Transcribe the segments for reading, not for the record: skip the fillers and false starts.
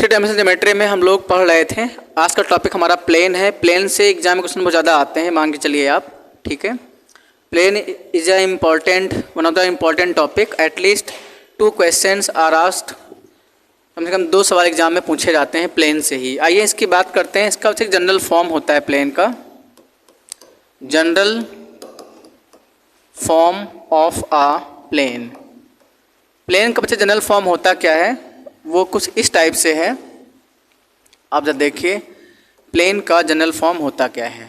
Three dimensional geometry में हम लोग पढ़ रहे थे। आज का टॉपिक हमारा प्लेन है। प्लेन से एग्जाम में क्वेश्चन बहुत ज़्यादा आते हैं, मान के चलिए आप, ठीक है। Plane is a important, one of the important topic. At least 2 questions are asked, कम से कम 2 सवाल एग्जाम में पूछे जाते हैं प्लेन से ही। आइए इसकी बात करते हैं। इसका एक जनरल फॉर्म होता है प्लेन का, general form of a plane. Plane का बच्चे जनरल फॉर्म होता क्या है, वो कुछ इस टाइप से है। आप जब देखिए प्लेन का जनरल फॉर्म होता क्या है,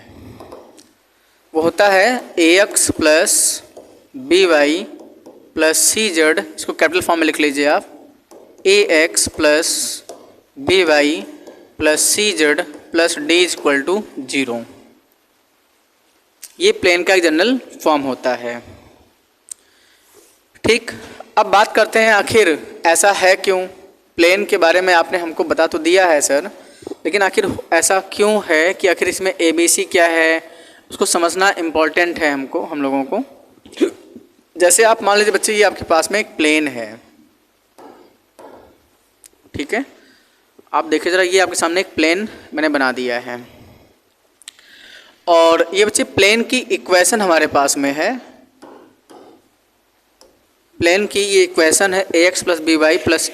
वो होता है ax plus B Y plus C Z. इसको कैपिटल फॉर्म में लिख लीजिए आप, ax plus B Y plus C Z plus D is equal to 0। ये प्लेन का एक जनरल फॉर्म होता है, ठीक। अब बात करते हैं आखिर ऐसा है क्यों। प्लेन के बारे में आपने हमको बता तो दिया है सर, लेकिन आखिर ऐसा क्यों है कि आखिर इसमें ABC क्या है, उसको समझना इम्पॉर्टेंट है हमको, हम लोगों को। जैसे आप मान लीजिए बच्चे, ये आपके पास में एक प्लेन है, ठीक है। आप देखिए ज़रा, ये आपके सामने एक प्लेन मैंने बना दिया है, और ये बच्चे प्लेन की इक्वेशन हमारे पास में है। प्लेन की ये इक्वेशन है ax plus B Y plus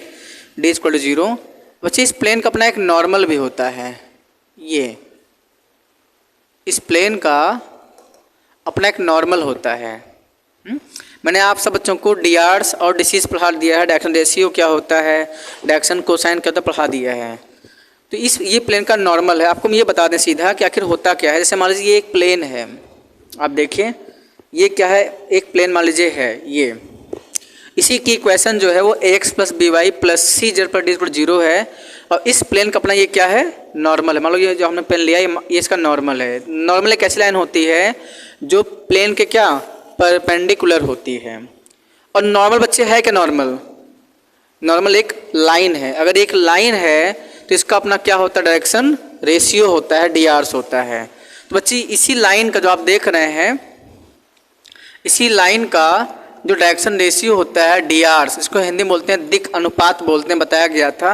D equal to 0। बच्चे इस प्लेन का अपना एक नॉर्मल भी होता है। ये इस प्लेन का अपना एक नॉर्मल होता है। मैंने आप सब बच्चों को डीआर्स और डिसीज पढ़ा दिया है, डायरेक्शन रेशियो क्या होता है, डायरेक्शन कोसाइन क्या होता है, पढ़ा दिया है। तो ये प्लेन का नॉर्मल है। आपको हम ये बता दें सीधा कि आखिर होता क्या है। जैसे मान लीजिए ये एक प्लेन है, आप देखिए ये क्या है, एक प्लेन मान लीजिए है ये। इसी की इक्वेशन जो है वो ax plus B Y plus C Z पर डी इक्वल 0 है, और इस प्लेन का अपना ये क्या है, नॉर्मल है। मान लो ये जो हमने प्लेन लिया ये इसका नॉर्मल है। नॉर्मल एक ऐसी लाइन होती है जो प्लेन के क्या परपेंडिकुलर होती है। और नॉर्मल बच्चे है क्या, नॉर्मल एक लाइन है। अगर एक लाइन है तो इसका अपना क्या होता है, डायरेक्शन रेशियो होता है, डीआर्स होता है। तो बच्चे इसी लाइन का जो आप देख रहे हैं, इसी लाइन का जो डायरेक्शन रेशियो होता है डीआर्स, इसको हिंदी में बोलते हैं दिक् अनुपात बोलते हैं, बताया गया था।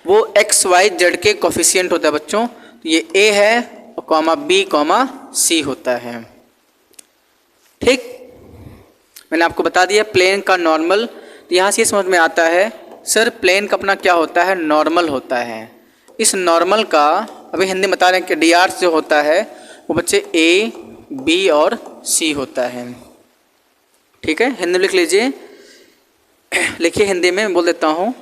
वो एक्स वाई जेड के कोफिशिएंट होता है बच्चों। तो ये ए है और कॉमा बी कॉमा सी होता है, ठीक। मैंने आपको बता दिया प्लेन का नॉर्मल। तो यहाँ से ये समझ में आता है सर प्लेन का अपना क्या होता है, नॉर्मल होता है। इस नॉर्मल का अभी हिंदी में बता रहे हैं कि डीआर्स जो होता है वो बच्चे ए बी और सी होता है, ठीक है। हिंदी में लिख लीजिए, लिखिए हिंदी में बोल देता हूँ।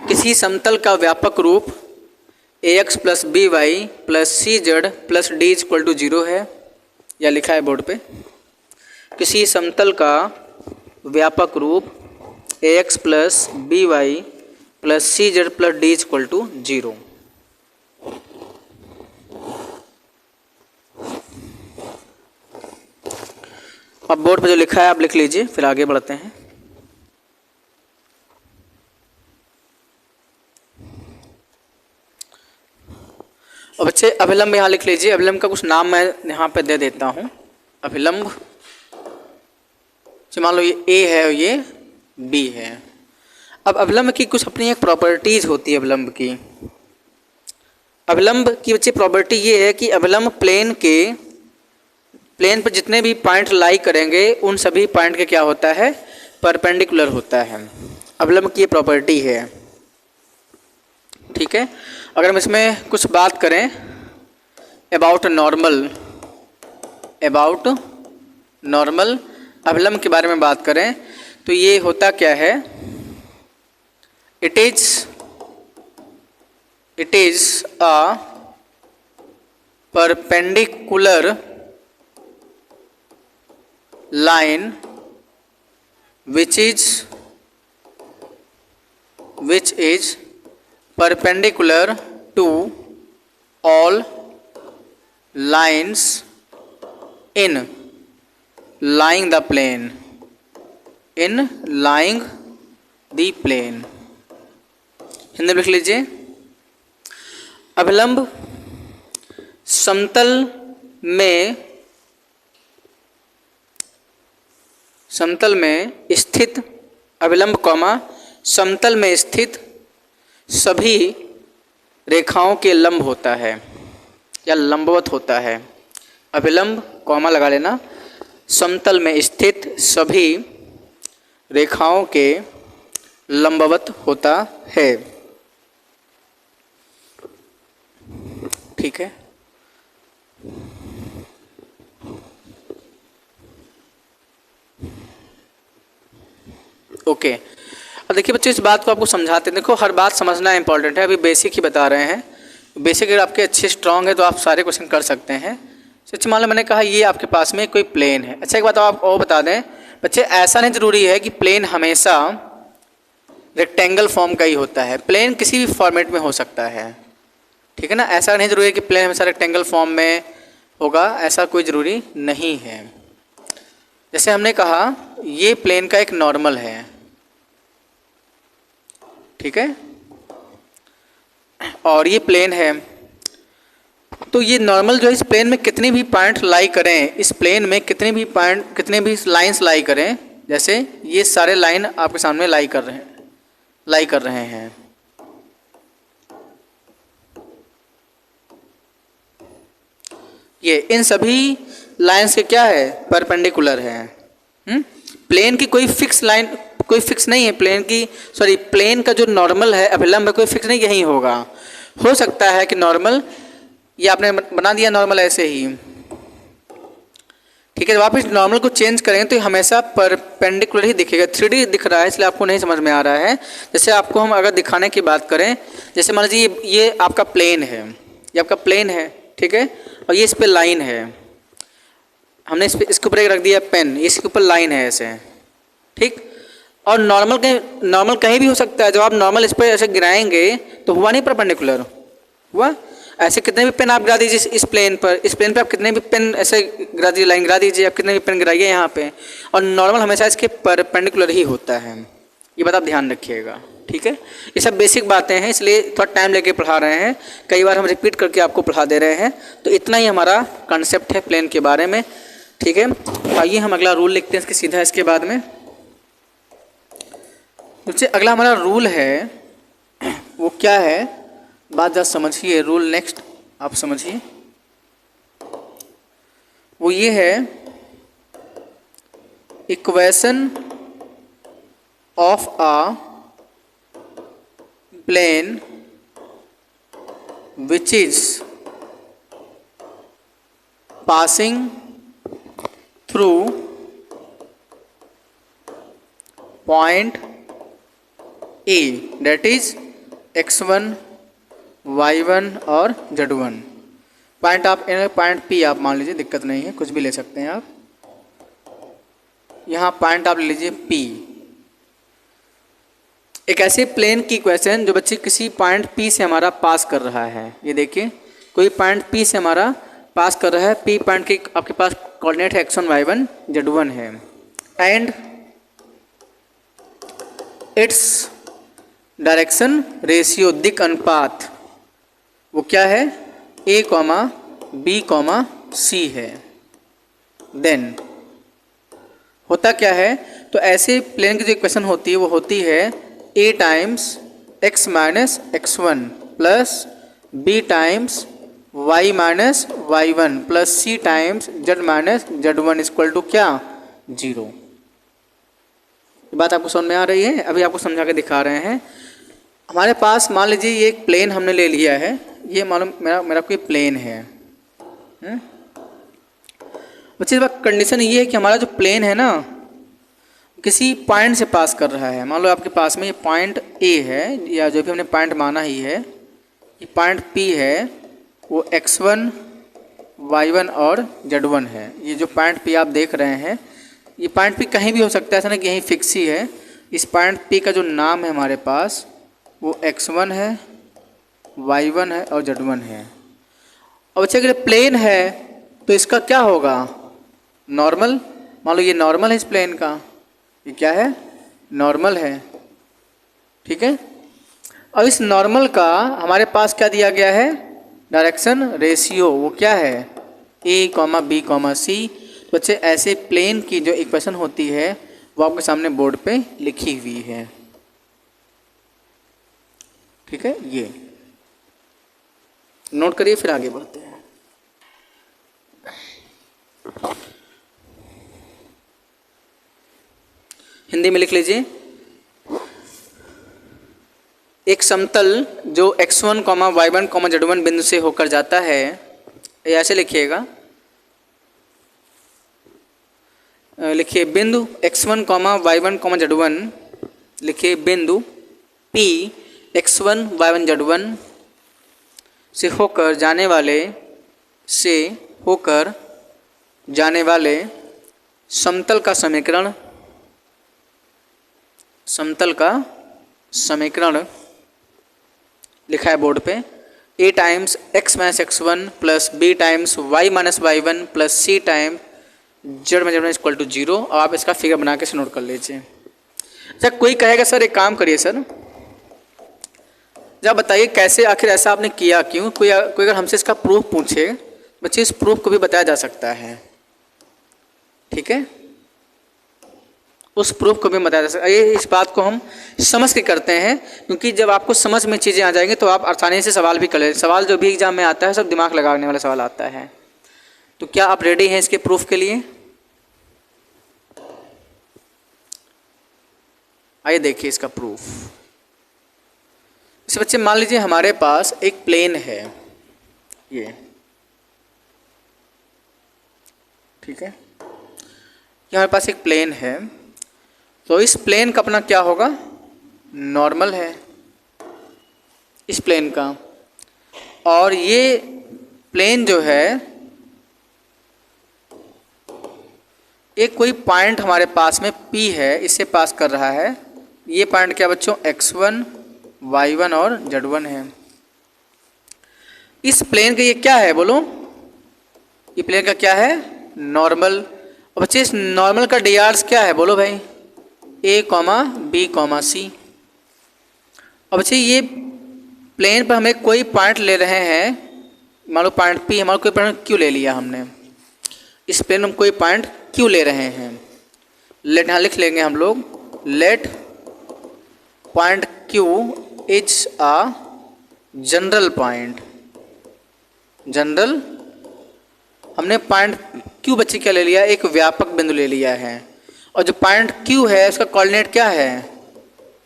किसी समतल का व्यापक रूप ax plus B Y plus C Z plus D equal to 0 है, या लिखा है बोर्ड पे। किसी समतल का व्यापक रूप ax plus B Y plus C Z plus D equal to 0। अब बोर्ड पे जो लिखा है आप लिख लीजिए, फिर आगे बढ़ते हैं। और बच्चे अभिलंब यहाँ लिख लीजिए। अभिलंब का कुछ नाम मैं यहाँ पे दे देता हूँ। अभिलंब मान लो ये ए है और ये बी है। अब अभिलंब की कुछ अपनी एक प्रॉपर्टीज होती है। अभिलंब की बच्चे प्रॉपर्टी ये है कि अभिलंब प्लेन पर जितने भी पॉइंट लाई करेंगे उन सभी पॉइंट के क्या होता है, परपेंडिकुलर होता है। अभिलंब की ये प्रॉपर्टी है, ठीक है। अगर हम इसमें कुछ बात करें अबाउट नॉर्मल अभिलंब के बारे में बात करें तो ये होता क्या है, it is a perpendicular line which is perpendicular to all lines in lying the plane, Hindi में लिख लीजिए। अभिलंब समतल में स्थित अभिलंब कॉमा समतल में स्थित सभी रेखाओं के लंब होता है या लंबवत होता है। अभिलंब कॉमा लगा लेना, समतल में स्थित सभी रेखाओं के लंबवत होता है। ठीक है, ओके। अब देखिए बच्चों, इस बात को आपको समझाते हैं। देखो, हर बात समझना इंपॉर्टेंट है। अभी बेसिक ही बता रहे हैं। बेसिक अगर आपके अच्छे स्ट्रांग है तो आप सारे क्वेश्चन कर सकते हैं। सच मान लो मैंने कहा ये आपके पास में कोई प्लेन है। अच्छा, एक बात आप और बता दें बच्चे, ऐसा नहीं ज़रूरी है कि प्लेन हमेशा रेक्टेंगल फॉर्म का ही होता है। प्लेन किसी भी फॉर्मेट में हो सकता है, ठीक है ना। ऐसा नहीं ज़रूरी है कि प्लेन हमेशा रेक्टेंगल फॉर्म में होगा, ऐसा कोई ज़रूरी नहीं है। जैसे हमने कहा ये प्लेन का एक नॉर्मल है, ठीक है, और ये प्लेन है। तो ये नॉर्मल जो है इस प्लेन में कितने भी पॉइंट लाई करें, इस प्लेन में कितने भी पॉइंट, कितने भी लाइंस लाई करें, जैसे ये सारे लाइन आपके सामने लाई कर रहे हैं। ये इन सभी लाइंस के क्या है, परपेंडिकुलर है। प्लेन की कोई फिक्स लाइन, कोई फिक्स नहीं है। प्लेन का जो नॉर्मल है, अभिलंब है, कोई फिक्स नहीं यही होगा। हो सकता है कि नॉर्मल, ये आपने बना दिया नॉर्मल ऐसे ही, ठीक है। जब आप इस नॉर्मल को चेंज करेंगे तो ये हमेशा परपेंडिकुलर ही दिखेगा। 3D दिख रहा है इसलिए आपको नहीं समझ में आ रहा है। जैसे आपको हम अगर दिखाने की बात करें, जैसे मान लीजिए ये आपका प्लेन है, ये आपका प्लेन है, ठीक है, और ये इस पर लाइन है। हमने इसके ऊपर एक रख दिया पेन, इसके ऊपर लाइन है ऐसे, ठीक। और नॉर्मल कहीं भी हो सकता है। जब आप नॉर्मल इस पर ऐसे गिराएंगे तो हुआ नहीं परपेंडिकुलर, हुआ। ऐसे कितने भी पेन आप गिरा दीजिए इस प्लेन पे आप कितने भी पेन ऐसे गिरा दीजिए, लाइन गिरा दीजिए, आप कितने भी पेन गिराइए यहाँ पे, और नॉर्मल हमेशा इसके परपेंडिकुलर ही होता है। ये बात आप ध्यान रखिएगा, ठीक है। ये सब बेसिक बातें हैं, इसलिए थोड़ा टाइम लेके पढ़ा रहे हैं। कई बार हम रिपीट करके आपको पढ़ा दे रहे हैं। तो इतना ही हमारा कॉन्सेप्ट है प्लेन के बारे में, ठीक है। आइए हम अगला रूल लिखते हैं इसके सीधा इसके बाद में। सबसे अगला हमारा रूल है, वो क्या है, बात जरा समझिए। रूल नेक्स्ट आप समझिए, वो ये है, equation of a plane which is passing through point A, that is x1, y1 और z1। पॉइंट P आप मान लीजिए, दिक्कत नहीं है, कुछ भी ले सकते हैं आप। यहाँ पॉइंट आप ले लीजिए P। एक ऐसे प्लेन की इक्वेशन जो बच्चे किसी पॉइंट P से हमारा पास कर रहा है। ये देखिए, कोई पॉइंट P से हमारा पास कर रहा है। P पॉइंट की आपके पास कोऑर्डिनेट है x1, y1, z1 है, एंड इट्स डायरेक्शन रेशियो, दिक अनुपात, वो क्या है, A, B, C है। देन होता क्या है, तो ऐसे प्लेन की जो इक्वेशन होती है वो होती है A times x minus x1 plus B times y minus y1 plus C times z minus z1 equal to क्या, 0। बात आपको समझ में आ रही है। अभी आपको समझा के दिखा रहे हैं। हमारे पास मान लीजिए ये एक प्लेन हमने ले लिया है। ये मालूम मेरा कोई प्लेन है। बच्चे, कंडीशन ये है कि हमारा जो प्लेन है ना, किसी पॉइंट से पास कर रहा है। मान लो आपके पास में ये पॉइंट ए है, या जो भी हमने पॉइंट माना ही है, ये पॉइंट पी है, वो x1, y1 और z1 है। ये जो पॉइंट पी आप देख रहे हैं, ये पॉइंट पी कहीं भी हो सकता है, ऐसा नहीं कि यहीं फिक्स ही है। इस पॉइंट पी का जो नाम है हमारे पास, वो x1 है, y1 है और z1 है। और बच्चे, अगर प्लेन है तो इसका क्या होगा, नॉर्मल। मान लो ये नॉर्मल है इस प्लेन का, ये क्या है, नॉर्मल है, ठीक है। और इस नॉर्मल का हमारे पास क्या दिया गया है, डायरेक्शन रेशियो, वो क्या है, A, B, C। बच्चे, ऐसे प्लेन की जो इक्वेशन होती है वो आपके सामने बोर्ड पे लिखी हुई है। ठीक है, ये नोट करिए, फिर आगे बढ़ते हैं। हिंदी में लिख लीजिए, एक समतल जो x1, y1, z1 बिंदु से होकर जाता है, ऐसे लिखिएगा, लिखिए बिंदु x1, y1, z1, लिखिए बिंदु P x1, y1, z1 से होकर जाने वाले समतल का समीकरण लिखा है बोर्ड पे, a times x minus x1 plus b times y minus y1 plus c time z minus z1 equal to 0। और आप इसका फिगर बना के नोट कर लीजिए। अच्छा, कोई कहेगा सर एक काम करिए सर, जब बताइए कैसे आखिर ऐसा आपने किया क्यों? कोई अगर हमसे इसका प्रूफ पूछे, बच्चे इस प्रूफ को भी बताया जा सकता है, ठीक है, उस प्रूफ को भी बताया जा सकता है। ये इस बात को हम समझ के करते हैं, क्योंकि जब आपको समझ में चीज़ें आ जाएंगी तो आप आसानी से सवाल भी कर लेंगे। सवाल जो भी एग्जाम में आता है सब दिमाग लगाने वाला सवाल आता है। तो क्या आप रेडी हैं इसके प्रूफ के लिए? आइए देखिए इसका प्रूफ। इस बच्चे मान लीजिए हमारे पास एक प्लेन है, ये ठीक है, हमारे पास एक प्लेन है, तो इस प्लेन का अपना क्या होगा? नॉर्मल है इस प्लेन का, और ये प्लेन जो है एक कोई पॉइंट हमारे पास में P है, इससे पास कर रहा है। ये पॉइंट क्या बच्चों? x1, y1 और z1 है। इस प्लेन का ये क्या है बोलो? ये प्लेन का क्या है? नॉर्मल। और बच्चे इस नॉर्मल का डी क्या है बोलो भाई? a, b, c। और बच्चे ये प्लेन पर हमें कोई पॉइंट ले रहे हैं, मान लो पॉइंट P, हमारा कोई पॉइंट Q ले लिया हमने, इस प्लेन में हम कोई पॉइंट Q ले रहे हैं। लेट यहाँ लिख लेंगे हम लोग, let point Q is a general point. General हमने पॉइंट Q बच्चे क्या ले लिया? एक व्यापक बिंदु ले लिया है। और जो पॉइंट Q है उसका कोऑर्डिनेट क्या है?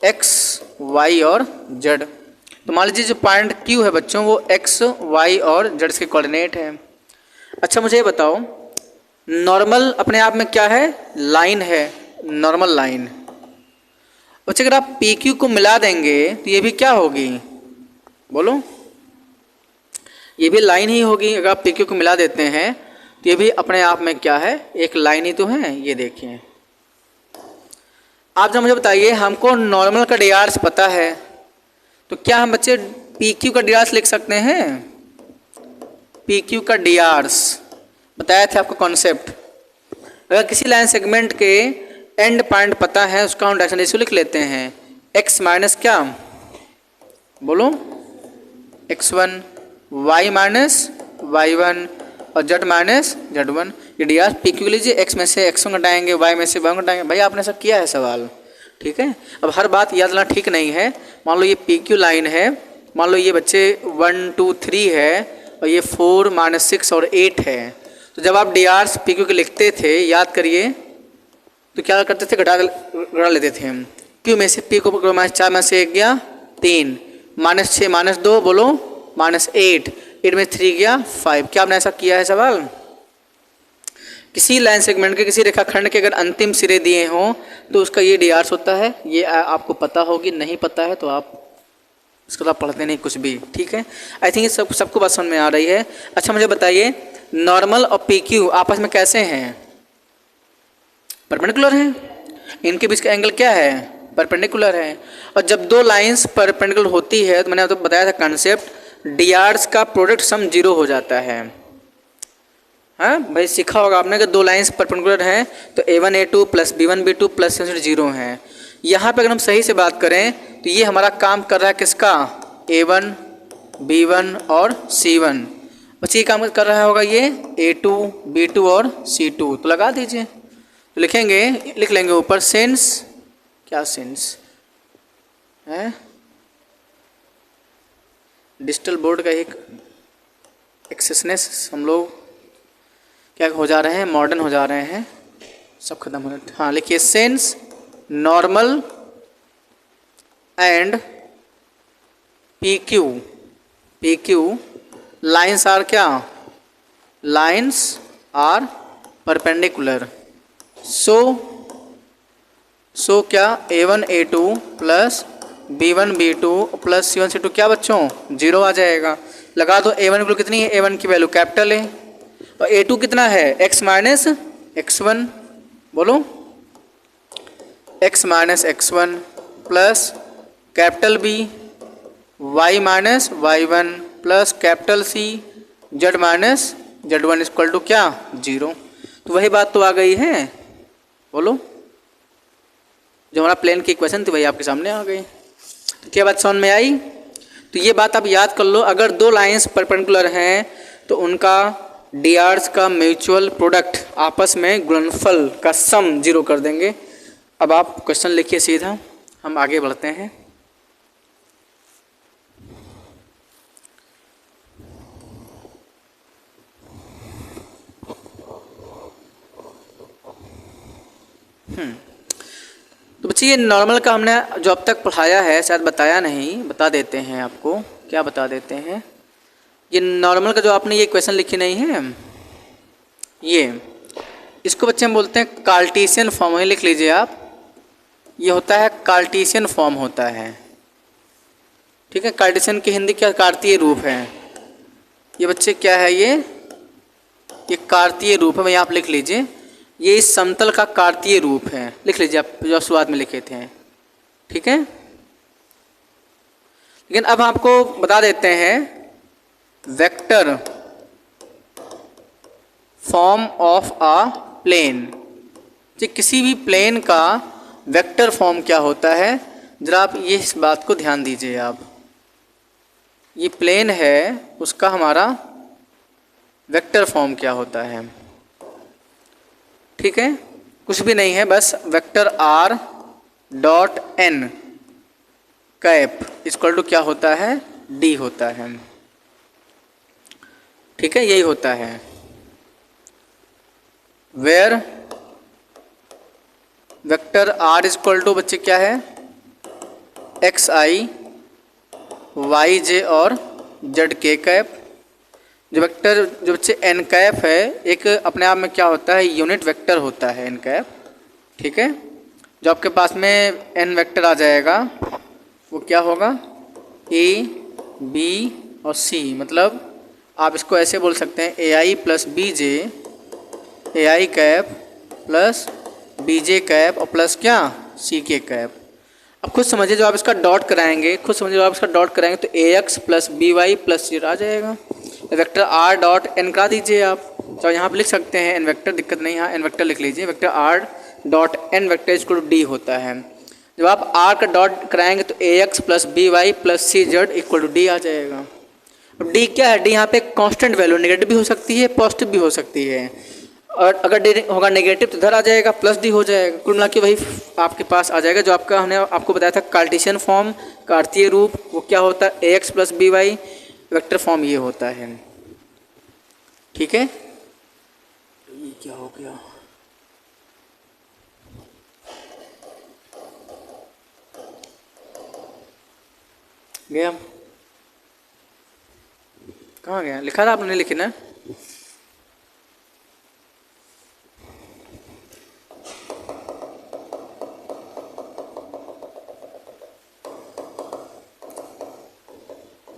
x, y और z। तो मान लीजिए जो पॉइंट Q है बच्चों वो x, y और z के कोऑर्डिनेट है। अच्छा मुझे ये बताओ, नॉर्मल अपने आप में क्या है? लाइन है, नॉर्मल लाइन। बच्चे अगर आप PQ को मिला देंगे तो ये भी क्या होगी बोलो? ये भी लाइन ही होगी। अगर आप PQ को मिला देते हैं तो ये भी अपने आप में क्या है? एक लाइन ही तो है। ये देखिए, आप जब मुझे बताइए, हमको नॉर्मल का डी पता है, तो क्या हम बच्चे PQ का डी लिख सकते हैं? PQ का डी बताया था आपको कॉन्सेप्ट। अगर किसी लाइन सेगमेंट के एंड पॉइंट पता है, उसका हम डायरेक्शन रेशियो लिख लेते हैं, x माइनस क्या बोलो? x1, y माइनस y1 और z माइनस z1। ये डी PQ लीजिए, x में से x1 घटाएंगे, y में से y1 घटाएंगे। भाई आपने सब किया है सवाल, ठीक है। अब हर बात याद रखना ठीक नहीं है। मान लो ये PQ लाइन है, मान लो ये बच्चे 1, 2, 3 है, और ये 4, -6 और 8 है। तो जब आप डी PQ के लिखते थे, याद करिए, तो क्या करते थे? घटा लेते थे हम। Q में से P को -4 में से 1 गया 3, -6 -2 बोलो -8, 8 में 3 गया 5। क्या आपने ऐसा किया है सवाल? किसी लाइन सेगमेंट के, किसी रेखाखंड के अगर अंतिम सिरे दिए हों तो उसका ये डी होता है। ये आपको पता होगी, नहीं पता है तो आप इसको तो आप पढ़ते नहीं कुछ भी, ठीक है। आई थिंक ये सबको बात समझ में आ रही है। अच्छा मुझे बताइए, नॉर्मल और PQ आपस में कैसे हैं? परपेंडिकुलर हैं। इनके बीच का एंगल क्या है? परपेंडिकुलर है। और जब दो लाइंस परपेंडिकुलर होती है तो मैंने आपको बताया था कंसेप्ट, डी का प्रोडक्ट सम 0 हो जाता है। हाँ भाई, सीखा होगा आपने कि दो लाइंस परपेंडिकुलर हैं तो A1 A2 plus B1 B2 plus C 0 हैं। यहाँ पे अगर हम सही से बात करें तो ये हमारा काम कर रहा है किसका? A1 B1 और C1। बच्चे ये काम कर रहा होगा ये A2 B2 और C2। तो लगा दीजिए, तो लिख लेंगे ऊपर सिंस, क्या सिंस है? डिजिटल बोर्ड का एक एक्सेसनेस हम लोग क्या हो जा रहे हैं, मॉडर्न हो जा रहे हैं, सब खत्म हो रहा है। हाँ लिखिए, since normal and P Q lines are क्या, लाइन्स आर परपेंडिकुलर, सो क्या A1 A2 plus B1 B2 plus C1 C2 क्या बच्चों 0 आ जाएगा। लगा दो A1 की वैल्यू कितनी है, A1 की वैल्यू कैपिटल है और A2 कितना है x माइनस x1, बोलो x minus x1 plus capital B y minus y1 plus capital C z minus z1 equal to क्या 0। तो वही बात तो आ गई है, बोलो जो हमारा प्लेन की इक्वेशन थी वही आपके सामने आ गई। तो क्या बात समझ में आई। तो ये बात आप याद कर लो, अगर दो लाइंस परपेंडिकुलर हैं तो उनका डीआर्स का म्यूचुअल प्रोडक्ट आपस में गुणनफल का सम 0 कर देंगे। अब आप क्वेश्चन लिखिए सीधा, हम आगे बढ़ते हैं। तो बच्चे ये नॉर्मल का हमने जो अब तक पढ़ाया है शायद बताया नहीं, बता देते हैं आपको। क्या बता देते हैं, ये नॉर्मल का जो आपने ये क्वेश्चन लिखी नहीं है, ये इसको बच्चे हम बोलते हैं कार्टेशियन फॉर्म। लिख लीजिए आप, ये होता है कार्टेशियन फॉर्म होता है, ठीक है। कार्टेशियन की हिंदी क्या, कार्तीय रूप है। ये बच्चे क्या है, ये कार्तीय रूप है। मैं आप लिख लीजिए, ये इस समतल का कार्तीय रूप है। लिख लीजिए आप जो शुरुआत में लिखे थे, ठीक है। लेकिन अब आपको बता देते हैं vector form of a plane, कि किसी भी प्लेन का वेक्टर फॉर्म क्या होता है। जरा आप ये इस बात को ध्यान दीजिए आप, ये प्लेन है उसका हमारा वेक्टर फॉर्म क्या होता है, ठीक है। कुछ भी नहीं है, बस vector r dot n cap equal to क्या होता है, d होता है, ठीक है। यही होता है where vector r equal to बच्चे क्या है, xi yj और zk कैप। जो वेक्टर जो बच्चे n कैप है, एक अपने आप में क्या होता है, यूनिट वेक्टर होता है n कैप, ठीक है। जो आपके पास में n वेक्टर आ जाएगा वो क्या होगा, a b और c। मतलब आप इसको ऐसे बोल सकते हैं ai plus bj, ai cap plus bj cap और प्लस क्या ck कैप। अब खुद समझिए, जो आप इसका डॉट कराएंगे, खुद समझिए, जो आप इसका डॉट कराएंगे तो ax plus by plus z आ जाएगा। वेक्टर r डॉट n करा दीजिए आप, तो यहाँ पर लिख सकते हैं n वेक्टर, दिक्कत नहीं, यहाँ n वेक्टर लिख लीजिए। Vector r dot n vector equal to d होता है। जब आप r का डॉट कराएंगे तो ax plus by plus cz equal to d आ जाएगा। अब d क्या है, d यहाँ पे कांस्टेंट वैल्यू, नेगेटिव भी हो सकती है पॉजिटिव भी हो सकती है, और अगर d होगा नेगेटिव तो इधर आ जाएगा प्लस d हो जाएगा। कुल मिला के वही आपके पास आ जाएगा जो आपका हमने आपको बताया था कार्टेशियन फॉर्म, कार्तीय रूप, वो क्या होता है ax plus by, vector form ये होता है, ठीक है। ये क्या हो गया, गया कहाँ गया, लिखा था आपने, लिखी ना।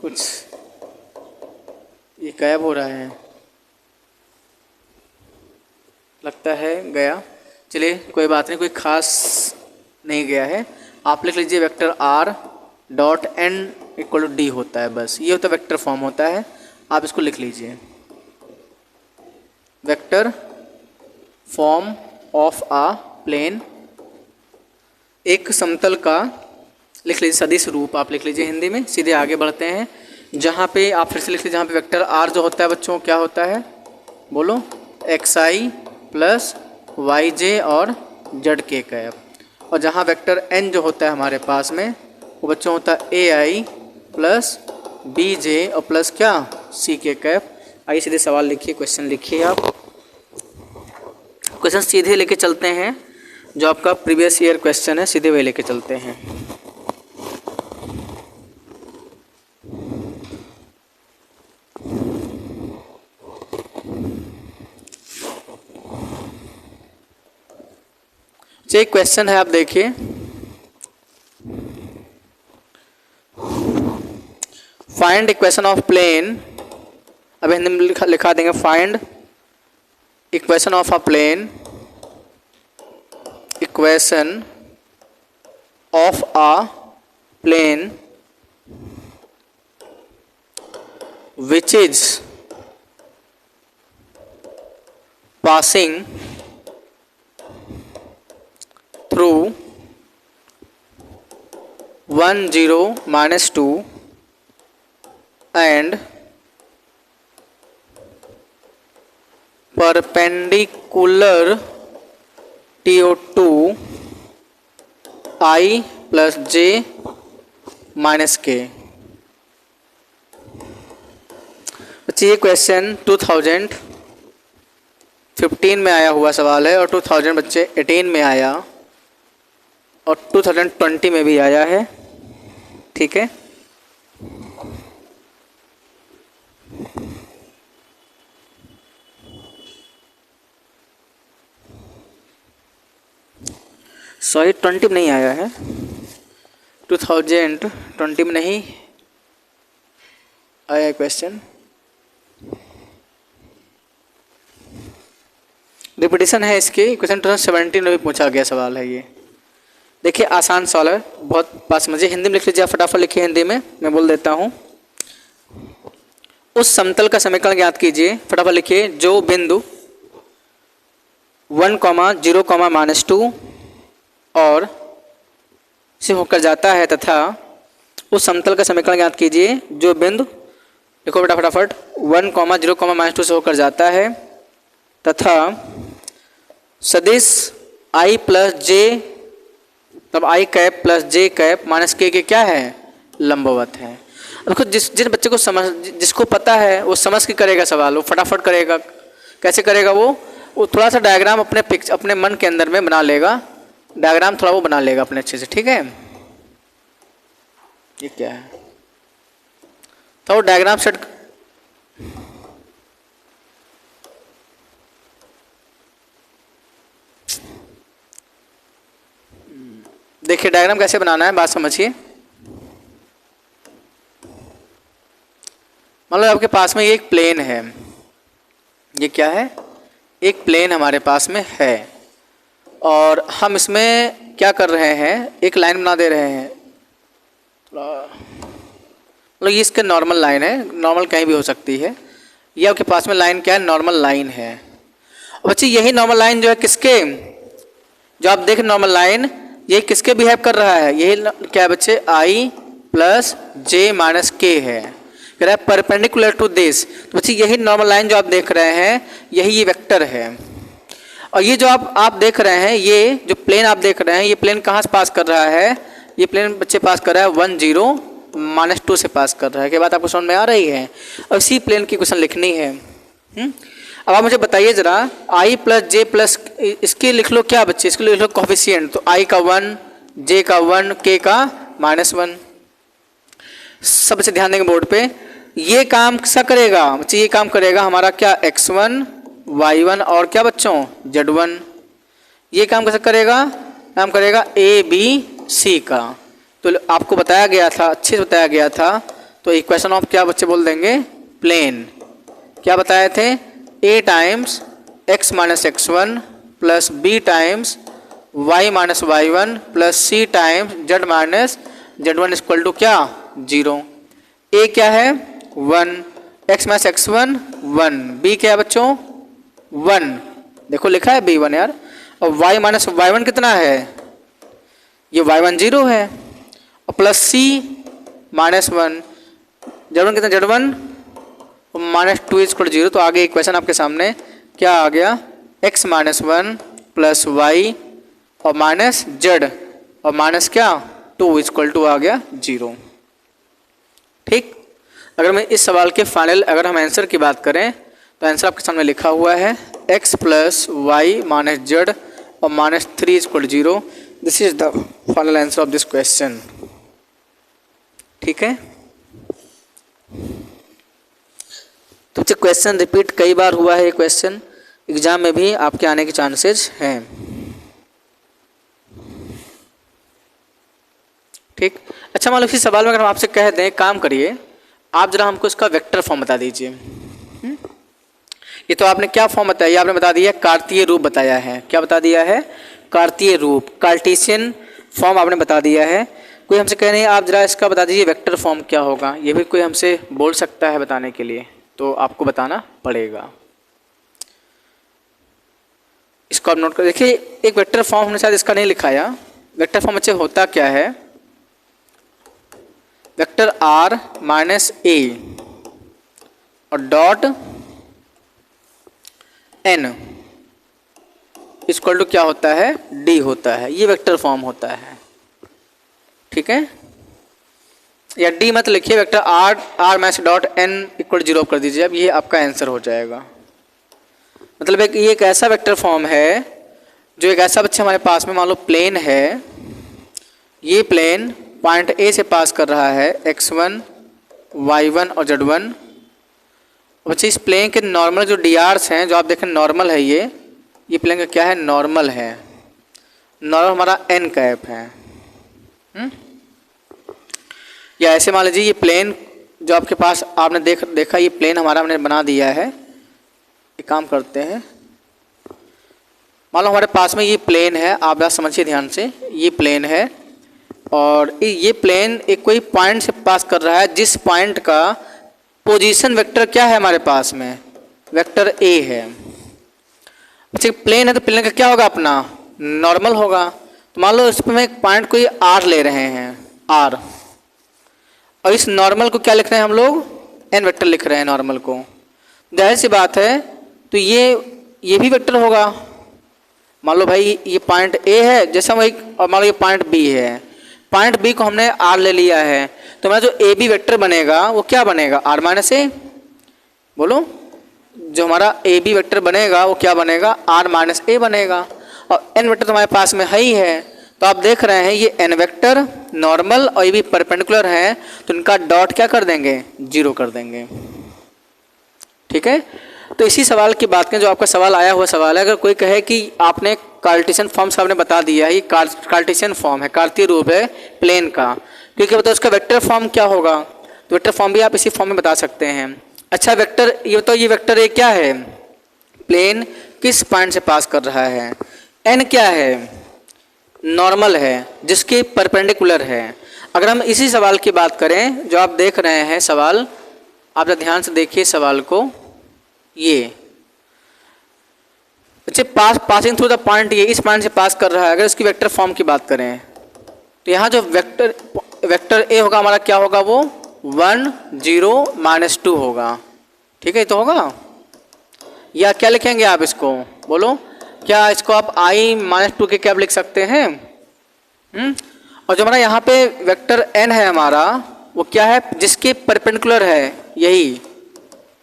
कुछ ये गायब हो रहा है लगता है, गया। चलिए कोई बात नहीं, कोई खास नहीं गया है। आप लिख लीजिए vector r dot n equal to d होता है, बस ये होता है वेक्टर फॉर्म होता है। आप इसको लिख लीजिए, vector form of a plane, एक समतल का लिख लीजिए सदिश रूप, आप लिख लीजिए हिंदी में। सीधे आगे बढ़ते हैं, जहाँ पे आप फिर से लिख लीजिए, जहाँ पे वेक्टर r जो होता है बच्चों क्या होता है, बोलो xi प्लस yj और zk कैप, और जहाँ वेक्टर n जो होता है हमारे पास में वो बच्चों होता है ai प्लस बी जे और प्लस क्या सी के कैप। आइए सीधे सवाल लिखिए, क्वेश्चन लिखिए आप। क्वेश्चन सीधे लेके चलते हैं, जो आपका प्रीवियस ईयर क्वेश्चन है सीधे वही लेके चलते हैं। ये क्वेश्चन है, आप देखिए। फाइंड इक्वेशन ऑफ प्लेन, अब हिंदी में लिखा देंगे find equation of a plane, equation of a plane which is passing through 1 0 -2 and perpendicular to I plus j minus k। बच्चे ये क्वेश्चन 2015 में आया हुआ सवाल है और 2000 बच्चे 18 में आया और 2020 में भी आया है, ठीक है। सॉरी 20 में नहीं आया है, 2020 में नहीं आया क्वेश्चन। रिपीटिशन है इसकी, क्वेश्चन 2017 में भी पूछा गया सवाल है ये। देखिए आसान सवाल है, बहुत पास समझिए। हिंदी में लिख लीजिए, फटाफट लिखिए हिंदी में, मैं बोल देता हूँ। उस समतल का समीकरण ज्ञात कीजिए, फटाफट लिखिए, जो बिंदु 1, 0, -2 और से होकर जाता है तथा उस समतल का समीकरण ज्ञात कीजिए जो बिंदु, देखो बेटा फटाफट, 1, 0, -2 से होकर जाता है तथा सदिश i प्लस जे, तब i cap plus J cap minus के क्या है, लंबवत है। देखो जिस बच्चे को जिसको पता है वो समझ के करेगा सवाल, वो फटाफट करेगा। कैसे करेगा वो थोड़ा सा डायग्राम अपने मन के अंदर में बना लेगा, डायग्राम थोड़ा वो बना लेगा अपने अच्छे से, ठीक है। ये क्या है, तो वो डायग्राम सेट, देखिए डायग्राम कैसे बनाना है, बात समझिए। मान लो आपके पास में ये एक प्लेन है, ये क्या है, एक प्लेन हमारे पास में है और हम इसमें क्या कर रहे हैं, एक लाइन बना दे रहे हैं। मतलब ये इसका नॉर्मल लाइन है, नॉर्मल कहीं भी हो सकती है। ये आपके पास में लाइन क्या है, नॉर्मल लाइन है। और बच्चे यही नॉर्मल लाइन जो है किसके, जो आप देख नॉर्मल लाइन, ये किसके बिहेव कर रहा है, यही क्या है बच्चे, i प्लस जे माइनस के है, कह रहा है परपेंडिकुलर टू दिस। तो बच्चे यही नॉर्मल लाइन जो आप देख रहे हैं, यही ये वेक्टर है। और ये जो आप देख रहे हैं, ये जो प्लेन आप देख रहे हैं, ये प्लेन कहाँ से पास कर रहा है, ये प्लेन बच्चे पास कर रहा है 1 0 -2 से पास कर रहा है। क्या बात आपको समझ में आ रही है। और इसी प्लेन की क्वेश्चन लिखनी है। अब आप मुझे बताइए जरा, i प्लस जे प्लस, इसके लिख लो क्या बच्चे, इसके लिख लो कोफिशिएंट। तो i का 1, j का 1, k का -1। सबसे ध्यान देंगे बोर्ड पे, ये काम सा करेगा बच्चे, ये काम करेगा हमारा क्या, x1 y1 और क्या बच्चों, z1। ये काम कैसे करेगा, काम करेगा a b c का। तो आपको बताया गया था, अच्छे से बताया गया था। तो इक्वेशन ऑफ क्या बच्चे बोल देंगे, प्लेन। क्या बताए थे, a times x minus x1 plus b times y minus y1 plus c times z minus z1 equal to क्या, 0। a क्या है 1, x माइनस x1 1, b क्या है बच्चों 1, देखो लिखा है b1 यार। और y माइनस y1 कितना है, ये y1 0 है, और प्लस c माइनस 1, z1 कितना, z1 -2 इक्वल 0। तो आगे इक्वेशन आपके सामने क्या आ गया, x माइनस 1 प्लस वाई और माइनस z और माइनस क्या 2 इक्वल टू आ गया 0। ठीक, अगर मैं इस सवाल के फाइनल अगर हम आंसर की बात करें तो आंसर आपके सामने लिखा हुआ है x plus Y minus Z और minus 3 equal 0। This is the final answer of this question. ठीक है, तो क्वेश्चन रिपीट कई बार हुआ है, ये क्वेश्चन एग्जाम में भी आपके आने के चांसेस हैं। ठीक, अच्छा मान लो इसी सवाल में अगर हम आपसे कह दें काम करिए, आप जरा हमको इसका वेक्टर फॉर्म बता दीजिए। ये तो आपने क्या फॉर्म बताया, आपने बता दिया कार्तीय रूप बताया है। क्या बता दिया है? कार्तीय रूप, कार्टेशियन फॉर्म आपने बता दिया है। कोई हमसे कह रहे हैं आप जरा इसका बता दीजिए वेक्टर फॉर्म क्या होगा, ये भी कोई हमसे बोल सकता है बताने के लिए, तो आपको बताना पड़ेगा। इसको आप नोट कर देखिए, एक वेक्टर फॉर्म हमने शायद इसका नहीं लिखाया। वेक्टर फॉर्म अच्छे होता क्या है, वेक्टर r माइनस ए और डॉट n इक्वल टू क्या होता है? d होता है। ये वेक्टर फॉर्म होता है। ठीक है, या d मत लिखिए, vector r minus dot n equal 0 कर दीजिए, अब ये आपका आंसर हो जाएगा। मतलब ये एक ऐसा वेक्टर फॉर्म है जो एक ऐसा बच्चा हमारे पास में मान लो प्लेन है, ये प्लेन पॉइंट ए से पास कर रहा है x1, y1 और z1। बच्चे इस प्लेन के नॉर्मल जो drs हैं, जो आप देखें नॉर्मल है, ये प्लेन का क्या है? नॉर्मल है। नॉर्मल हमारा n कैप है। या ऐसे मान लीजिए ये प्लेन जो आपके पास आपने देखा ये प्लेन हमारा हमने बना दिया है। एक काम करते हैं, मान लो हमारे पास में ये प्लेन है, आप बात समझिए ध्यान से, ये प्लेन है और ये प्लेन एक कोई पॉइंट से पास कर रहा है, जिस पॉइंट का पोजीशन वेक्टर क्या है हमारे पास में? वेक्टर ए है। अच्छा प्लेन है तो प्लेन का क्या होगा? अपना नॉर्मल होगा। तो मान लो इस पर एक पॉइंट कोई आर ले रहे हैं, आर, और इस नॉर्मल को क्या लिख रहे हैं हम लोग? एन वेक्टर लिख रहे हैं नॉर्मल को। जाहिर सी बात है, तो ये भी वेक्टर होगा। मान लो भाई ये पॉइंट ए है जैसा वही, और मान लो ये पॉइंट बी है। पॉइंट बी को हमने आर ले लिया है, तो हमारा जो ए बी वेक्टर बनेगा वो क्या बनेगा? आर माइनस ए। बोलो, जो हमारा ए बी वेक्टर बनेगा वो क्या बनेगा? आर माइनस ए बनेगा। और एन वेक्टर तो हमारे पास में है ही है, तो आप देख रहे हैं ये एन वेक्टर नॉर्मल और ये भी परपेंडिकुलर है, तो इनका डॉट क्या कर देंगे? 0 कर देंगे। ठीक है, तो इसी सवाल की बात करें, जो आपका सवाल आया हुआ सवाल है, अगर कोई कहे कि आपने कार्टेशियन फॉर्म से आपने बता दिया है, ये कार्टेशियन फॉर्म है, कार्तीय रूप है प्लेन का, क्योंकि बताओ उसका वेक्टर फॉर्म क्या होगा? तो वेक्टर फॉर्म भी आप इसी फॉर्म में बता सकते हैं। अच्छा वेक्टर, ये तो ये वेक्टर ए क्या है? प्लेन किस पॉइंट से पास कर रहा है? एन क्या है? नॉर्मल है, जिसके परपेंडिकुलर है। अगर हम इसी सवाल की बात करें, जो आप देख रहे हैं सवाल, आप ध्यान से देखिए सवाल को, ये अच्छा पासिंग थ्रू द पॉइंट, ये इस पॉइंट से पास कर रहा है। अगर इसकी वेक्टर फॉर्म की बात करें तो यहाँ जो वेक्टर ए होगा हमारा क्या होगा? वो 1 0 -2 होगा। ठीक है, ये तो होगा। या क्या लिखेंगे आप इसको? बोलो, क्या इसको आप i -2 के कैप लिख सकते हैं? और जो हमारा यहाँ पे वेक्टर n है हमारा, वो क्या है? जिसके परपेंडिकुलर है, यही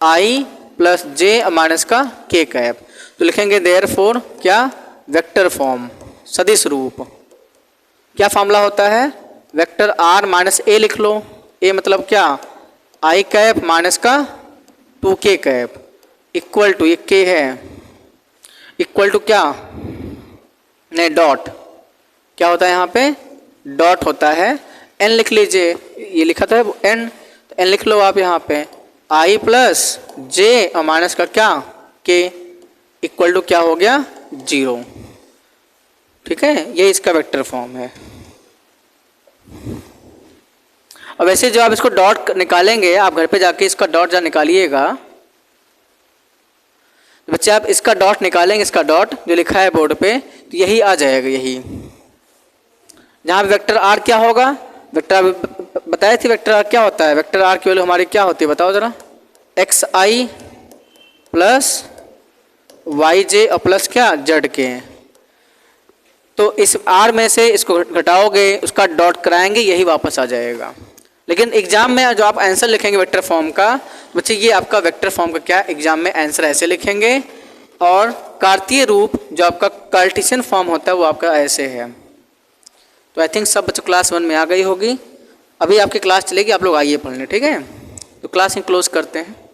i प्लस जे माइनस का k कैप। तो लिखेंगे देयरफॉर क्या? वेक्टर फॉर्म, सदिश रूप। क्या फार्मूला होता है? वेक्टर r माइनस ए लिख लो। ए मतलब क्या? i कैप माइनस का 2k कैप इक्वल टू, ये k है, इक्वल टू क्या? नहीं, डॉट। क्या होता है यहाँ पे? डॉट होता है। n लिख लीजिए, ये लिखा था n, तो n लिख लो आप यहाँ पे, i प्लस जे और माइनस का क्या? k इक्वल टू क्या हो गया? 0। ठीक है, ये इसका वेक्टर फॉर्म है। और वैसे जो आप इसको डॉट निकालेंगे, आप घर पे जाके इसका डॉट जब निकालिएगा, बच्चे आप इसका डॉट निकालेंगे, इसका डॉट जो लिखा है बोर्ड पे, तो यही आ जाएगा, यही जहाँ पे वेक्टर आर क्या होगा? वेक्टर बताए थे, वेक्टर आर क्या होता है? वेक्टर आर की वैल्यू हमारी क्या होती है बताओ जरा? एक्स आई प्लस वाई जे और प्लस क्या? जेड के। तो इस आर में से इसको घटाओगे, उसका डॉट कराएंगे, यही वापस आ जाएगा। लेकिन एग्जाम में जो आप आंसर लिखेंगे वेक्टर फॉर्म का, बच्चे ये आपका वेक्टर फॉर्म का क्या एग्जाम में आंसर ऐसे लिखेंगे, और कार्तीय रूप जो आपका कार्टेशियन फॉर्म होता है वो आपका ऐसे है। तो आई थिंक सब बच्चों क्लास 1 में आ गई होगी। अभी आपकी क्लास चलेगी, आप लोग आइए पढ़ने, ठीक है। तो क्लास क्लोज करते हैं।